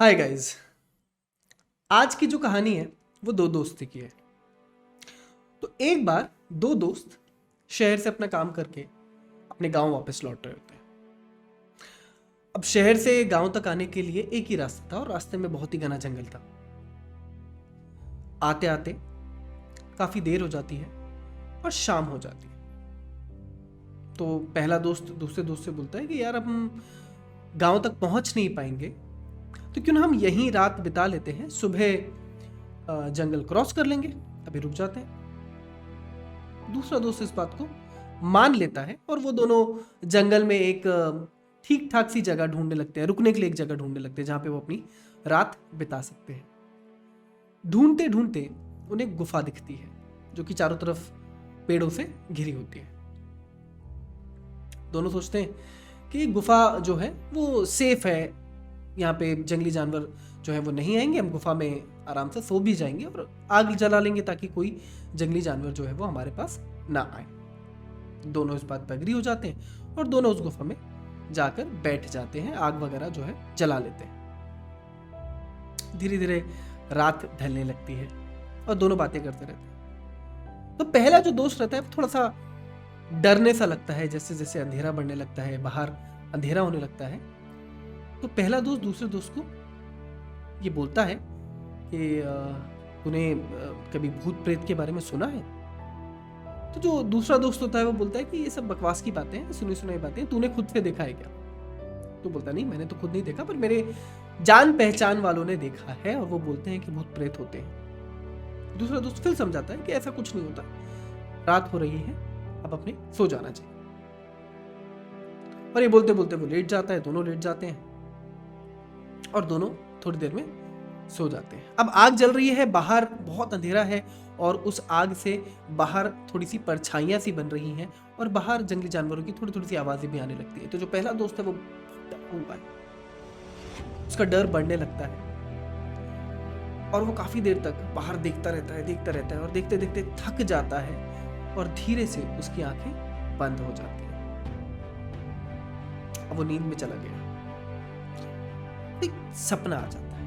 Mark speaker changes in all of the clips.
Speaker 1: Hi guys. आज की जो कहानी है वो दो दोस्ती की है। तो एक बार दो दोस्त शहर से अपना काम करके अपने गांव वापस लौट रहे होते हैं। अब शहर से गांव तक आने के लिए एक ही रास्ता था और रास्ते में बहुत ही घना जंगल था। आते आते काफी देर हो जाती है और शाम हो जाती है। तो पहला दोस्त दूसरे दोस्त से बोलता है कि यार अब हम गांव तक पहुंच नहीं पाएंगे, तो क्यों ना हम यहीं रात बिता लेते हैं, सुबह जंगल क्रॉस कर लेंगे, अभी रुक जाते हैं। दूसरा दोस्त इस बात को मान लेता है और वो दोनों जंगल में एक ठीक ठाक सी जगह ढूंढने लगते हैं, रुकने के लिए एक जगह ढूंढने लगते हैं जहां पे वो अपनी रात बिता सकते हैं। ढूंढते ढूंढते उन्हें एक गुफा दिखती है जो कि चारों तरफ पेड़ों से घिरी होती है। दोनों सोचते हैं कि ये गुफा जो है वो सेफ है, यहाँ पे जंगली जानवर जो है वो नहीं आएंगे, हम गुफा में आराम से सो भी जाएंगे और आग जला लेंगे ताकि कोई जंगली जानवर जो है वो हमारे पास ना आए। दोनों इस बात पर एग्री हो जाते हैं और दोनों उस गुफा में जाकर बैठ जाते हैं, आग वगैरह जो है जला लेते हैं। धीरे धीरे रात ढलने लगती है और दोनों बातें करते रहते हैं। तो पहला जो दोस्त रहता है वो थोड़ा सा डरने सा लगता है, जैसे जैसे अंधेरा बढ़ने लगता है, बाहर अंधेरा होने लगता है। तो पहला दोस्त दूसरे दोस्त को ये बोलता है कि तूने कभी भूत प्रेत के बारे में सुना है? तो जो दूसरा दोस्त होता है वो बोलता है कि ये सब बकवास की बातें हैं, सुनी सुनाई बातें, तूने खुद से देखा है क्या? तो बोलता नहीं, मैंने तो खुद नहीं देखा, पर मेरे जान पहचान वालों ने देखा है और वो बोलते हैं कि भूत प्रेत होते हैं। दूसरा दोस्त फिर समझाता है कि ऐसा कुछ नहीं होता, रात हो रही है, अब अपने सो जाना चाहिए। और ये बोलते बोलते वो लेट जाता है, दोनों लेट जाते हैं और दोनों थोड़ी देर में सो जाते हैं। अब आग जल रही है, बाहर बहुत अंधेरा है और उस आग से बाहर थोड़ी सी परछाइयां सी बन रही हैं और बाहर जंगली जानवरों की थोड़ी थोड़ी सी आवाजें भी आने लगती है। तो जो पहला दोस्त है वो डरा हुआ है, उसका डर बढ़ने लगता है और वो काफी देर तक बाहर देखता रहता है और देखते देखते थक जाता है और धीरे से उसकी आंखें बंद हो जाती हैं। अब वो नींद में चला गया। एक सपना आ जाता है।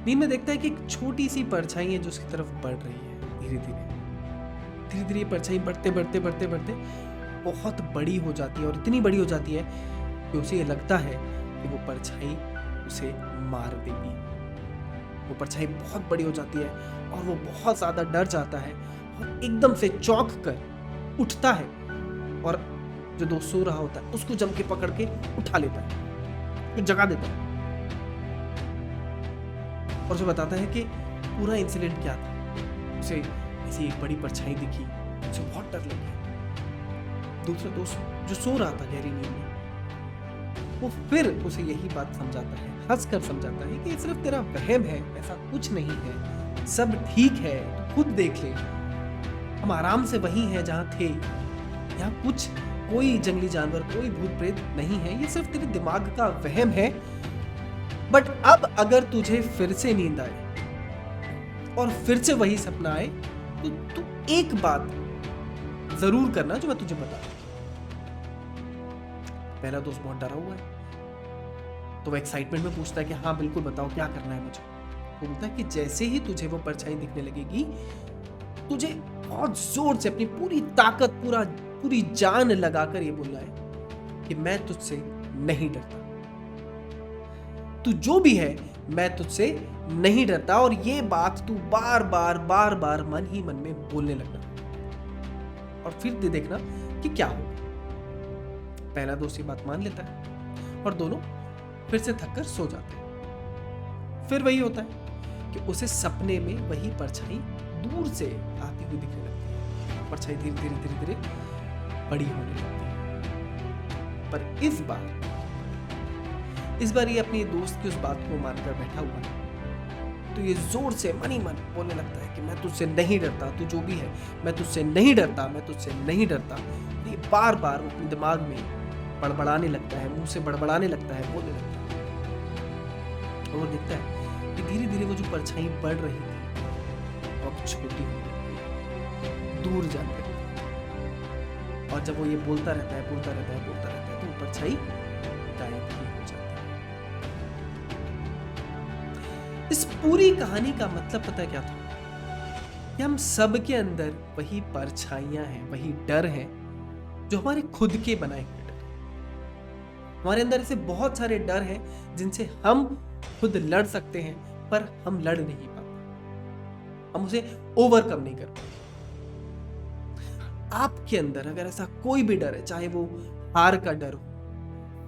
Speaker 1: नींद में देखता है कि एक छोटी सी परछाई है जो उसकी तरफ बढ़ रही है। धीरे धीरे ये परछाई बढ़ते बढ़ते बढ़ते बढ़ते बहुत बड़ी हो जाती है और इतनी बड़ी हो जाती है कि उसे ये लगता है कि वो परछाई उसे मार देगी। वो परछाई बहुत बड़ी हो जाती है और वो बहुत ज्यादा डर जाता है और एकदम से चौंक कर उठता है और जो दोस्त सो रहा होता है उसको जम के पकड़ के उठा लेता है, तो जगा देता है और उसे बताता है कि पूरा इंसिडेंट क्या था। उसे ऐसी एक बड़ी परछाई दिखी, उसे बहुत डर लगा। दूसरा दोस्त जो सो रहा था गहरी नींद में, वो फिर उसे यही बात समझाता है, हंस कर समझाता है कि ये सिर्फ तेरा वहम है, ऐसा कुछ नहीं है, सब ठीक है, तू खुद देख ले, हम आराम से वहीं हैं जहां थे, यहाँ कुछ कोई जंगली जानवर, कोई भूत प्रेत नहीं है, ये सिर्फ तेरे दिमाग का वहम है। बट अब अगर तुझे फिर से नींद आए और फिर से वही सपना आए तो तू एक बात जरूर करना जो मैं तुझे बता रहा हूं। पहला दोस्त बहुत डरा हुआ है तो वो एक्साइटमेंट में पूछता है कि हाँ बिल्कुल बताओ क्या करना है मुझे। वो बोलता है कि जैसे ही तुझे वो परछाई दिखने लगेगी, तुझे बहुत जोर से अपनी पूरी ताकत, पूरी जान लगाकर ये बोलना है कि मैं तुझसे नहीं डरता, तू जो भी है मैं तुझसे नहीं डरता। और ये बात तू बार बार मन ही मन में बोलने लगना और फिर देखना कि क्या होगा। पहला दोस्त ये बात मान लेता है और दोनों फिर से थककर सो जाते हैं। फिर वही होता है कि उसे सपने में वही परछाई दूर से आती हुई दिखने लगती है। परछाई धीरे धीरे बड़ी होने लगती है। पर इस बार ये अपनी दोस्त की उस बात को मानकर बैठा हुआ है। तो ये जोर से मन ही मन बोलने लगता है कि मैं तुझसे नहीं डरता, तू जो भी है मैं तुझसे नहीं डरता, मैं तुझसे नहीं डरता। ये बार बार वो अपने दिमाग में बड़बड़ाने लगता है, मुंह से बड़बड़ाने लगता है, बोलने लगता है। और वो देखता है कि धीरे धीरे वो जो परछाई बढ़ रही थी अब छोटी हो गई, दूर जाने लगती है। और जब वो ये बोलता रहता है तो वो परछाई गायब ही हो जाती है। इस पूरी कहानी का मतलब पता है क्या था? कि हम सब के अंदर वही परछाइयां हैं, वही डर हैं जो हमारे खुद के बनाए हुए डर हैं। हमारे अंदर ऐसे बहुत सारे डर हैं जिनसे हम खुद लड़ सकते हैं, पर हम लड़ नहीं पाते, हम उसे ओवरकम नहीं कर पाते। आपके अंदर अगर ऐसा कोई भी डर है, चाहे वो हार का डर हो,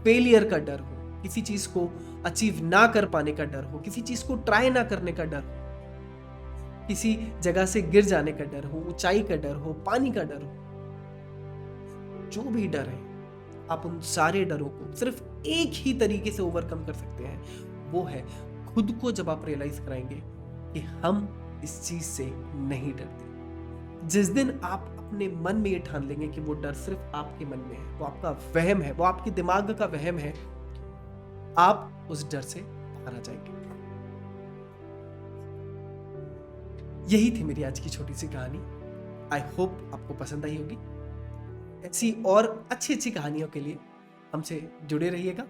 Speaker 1: फेलियर का डर हो, किसी चीज को अचीव ना कर पाने का डर हो, किसी चीज को ट्राई ना करने का डर हो, किसी जगह से गिर जाने का डर हो, ऊंचाई का डर हो, पानी का डर हो, जो भी डर है, आप उन सारे डरों को सिर्फ एक ही तरीके से ओवरकम कर सकते हैं। वो है खुद को जब आप रियलाइज कराएंगे कि हम इस चीज से नहीं डरते। जिस दिन आप अपने मन में ये ठान लेंगे कि वो डर सिर्फ आपके मन में है, वो आपका वहम है, वो आपके दिमाग का वहम है, आप उस डर से बाहर आ जाएंगे। यही थी मेरी आज की छोटी सी कहानी। आई होप आपको पसंद आई होगी। ऐसी और अच्छी अच्छी कहानियों के लिए हमसे जुड़े रहिएगा।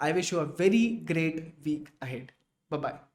Speaker 1: I wish you a very great week ahead. Bye bye.